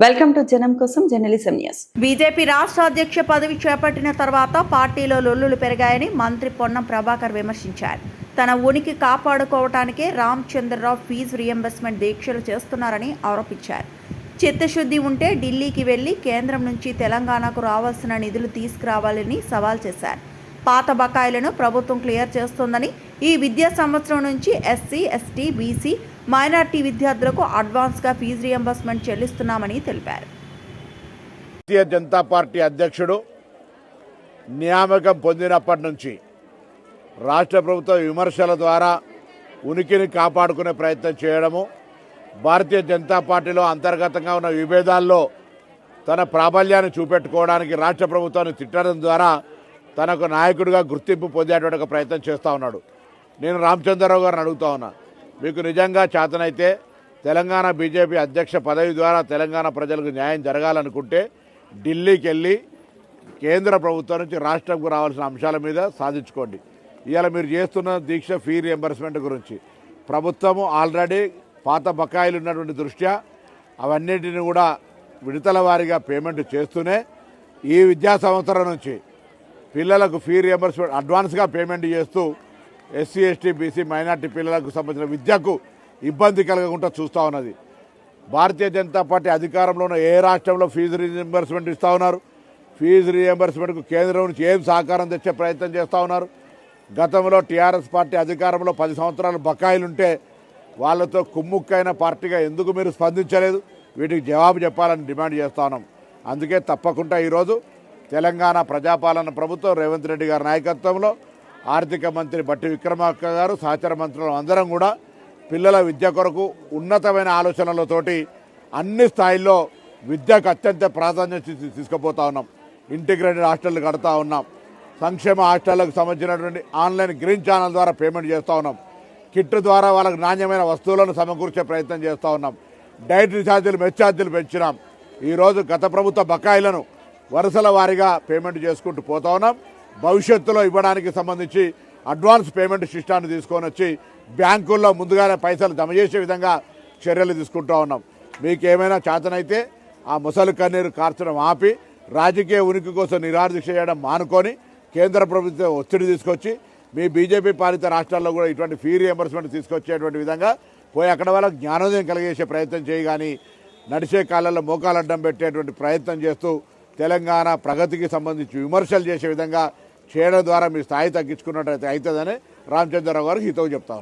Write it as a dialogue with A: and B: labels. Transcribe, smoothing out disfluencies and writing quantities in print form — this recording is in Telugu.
A: వెల్కమ్ టు జనం కోసం జర్నలిజం న్యూస్.
B: బీజేపీ రాష్ట్ర అధ్యక్ష పదవి చేపట్టిన తర్వాత పార్టీలో లొల్లులు పెరిగాయని మంత్రి పొన్నం ప్రభాకర్ విమర్శించారు. తన ఉనికి కాపాడుకోవటానికే రామచంద్రరావు ఫీజు రియంబర్స్మెంట్ దీక్షలు చేస్తున్నారని ఆరోపించారు. చిత్తశుద్ధి ఉంటే ఢిల్లీకి వెళ్లి కేంద్రం నుంచి తెలంగాణకు రావాల్సిన నిధులు తీసుకురావాలని సవాల్ చేశారు. పాత బకాయిలను ప్రభుత్వం క్లియర్ చేస్తోందని, ఈ విద్యా సంవత్సరం నుంచి ఎస్సీ, ఎస్టీ, బీసీ, మైనార్టీ విద్యార్థులకు అడ్వాన్స్గా ఫీజు రియంబర్స్మెంట్ చెల్లిస్తున్నామని తెలిపారు.
C: భారతీయ జనతా పార్టీ అధ్యక్షుడు నియామకం పొందినప్పటి నుంచి రాష్ట్ర ప్రభుత్వ విమర్శల ద్వారా ఉనికిని కాపాడుకునే ప్రయత్నం చేయడము, భారతీయ జనతా పార్టీలో అంతర్గతంగా ఉన్న విభేదాల్లో తన ప్రాబల్యాన్ని చూపెట్టుకోవడానికి రాష్ట్ర ప్రభుత్వాన్ని తిట్టడం ద్వారా తనకు నాయకుడిగా గుర్తింపు పొందేటువంటి ఒక ప్రయత్నం చేస్తూ ఉన్నాడు. నేను రామచంద్రరావు గారిని అడుగుతా ఉన్నా, మీకు నిజంగా చేతనైతే తెలంగాణ బీజేపీ అధ్యక్ష పదవి ద్వారా తెలంగాణ ప్రజలకు న్యాయం జరగాలనుకుంటే ఢిల్లీకి వెళ్ళి కేంద్ర ప్రభుత్వం నుంచి రాష్ట్రంకు రావాల్సిన అంశాల మీద సాధించుకోండి. ఇవాళ మీరు చేస్తున్న దీక్ష ఫీ రియంబర్స్మెంట్ గురించి ప్రభుత్వము ఆల్రెడీ పాత బకాయిలు ఉన్నటువంటి దృష్ట్యా అవన్నిటిని కూడా విడతల వారీగా పేమెంట్ చేస్తూనే ఈ విద్యా సంవత్సరం నుంచి పిల్లలకు ఫీ రియంబర్స్మెంట్ అడ్వాన్స్గా పేమెంట్ చేస్తూ ఎస్సీ, ఎస్టీ, బీసీ, మైనార్టీ పిల్లలకు సంబంధించిన విద్యకు ఇబ్బంది కలగకుండా చూస్తూ ఉన్నది. భారతీయ జనతా పార్టీ అధికారంలో ఉన్న ఏ రాష్ట్రంలో ఫీజు రియంబర్స్మెంట్ ఇస్తూ ఉన్నారు? ఫీజు రియంబర్స్మెంట్కు కేంద్రం నుంచి ఏం సహకారం తెచ్చే ప్రయత్నం చేస్తూ ఉన్నారు? గతంలో టీఆర్ఎస్ పార్టీ అధికారంలో 10 సంవత్సరాలు బకాయిలుంటే వాళ్ళతో కుమ్ముక్కైన పార్టీగా ఎందుకు మీరు స్పందించలేదు? వీటికి జవాబు చెప్పాలని డిమాండ్ చేస్తూ ఉన్నాం. అందుకే తప్పకుండా ఈరోజు తెలంగాణ ప్రజాపాలన ప్రభుత్వం రేవంత్ రెడ్డి గారి నాయకత్వంలో ఆర్థిక మంత్రి బట్టి విక్రమార్క గారు, సహచర మంత్రులు అందరం కూడా పిల్లల విద్య కొరకు ఉన్నతమైన ఆలోచనలతోటి అన్ని స్థాయిల్లో విద్యకు అత్యంత ప్రాధాన్యత తీసుకుపోతా ఉన్నాం. ఇంటిగ్రేటెడ్ హాస్టళ్ళు కడతా ఉన్నాం. సంక్షేమ హాస్టళ్లకు సంబంధించినటువంటి ఆన్లైన్ గ్రీన్ ఛానల్ ద్వారా పేమెంట్ చేస్తూ ఉన్నాం. కిట్ ద్వారా వాళ్ళకు నాణ్యమైన వస్తువులను సమకూర్చే ప్రయత్నం చేస్తూ ఉన్నాం. డైటరీ ఛార్జీలు, మెస్ ఛార్జీలు పెంచినాం. ఈరోజు గత ప్రభుత్వ బకాయిలను వరుసల వారీగా పేమెంట్ చేసుకుంటూ పోతా ఉన్నాం. భవిష్యత్తులో ఇవ్వడానికి సంబంధించి అడ్వాన్స్ పేమెంట్ సిస్టాన్ని తీసుకొని వచ్చి బ్యాంకుల్లో ముందుగానే పైసలు జమ చేసే విధంగా చర్యలు తీసుకుంటూ ఉన్నాం. మీకేమైనా చేతనైతే ఆ ముసలి కన్నీరు కార్చడం ఆపి రాజకీయ ఉనికి కోసం నిరాదీక్ష చేయడం మానుకొని కేంద్ర ప్రభుత్వం ఒత్తిడి తీసుకొచ్చి మీ బీజేపీ పాలిత రాష్ట్రాల్లో కూడా ఇటువంటి ఫీ రియంబర్స్మెంట్ తీసుకొచ్చేటువంటి విధంగా పోయి అక్కడ వాళ్ళకి జ్ఞానోదయం కలిగేసే ప్రయత్నం చేయి, కానీ నడిచే కాలంలో మోకాలు అడ్డం పెట్టేటువంటి ప్రయత్నం చేస్తూ తెలంగాణ ప్రగతికి సంబంధించి విమర్శలు చేసే విధంగా చేయడం ద్వారా మీ స్థాయి తగ్గించుకున్నట్టయితే అవుతుందని రామచంద్రరావు గారికి హితవు చెప్తా ఉన్నారు.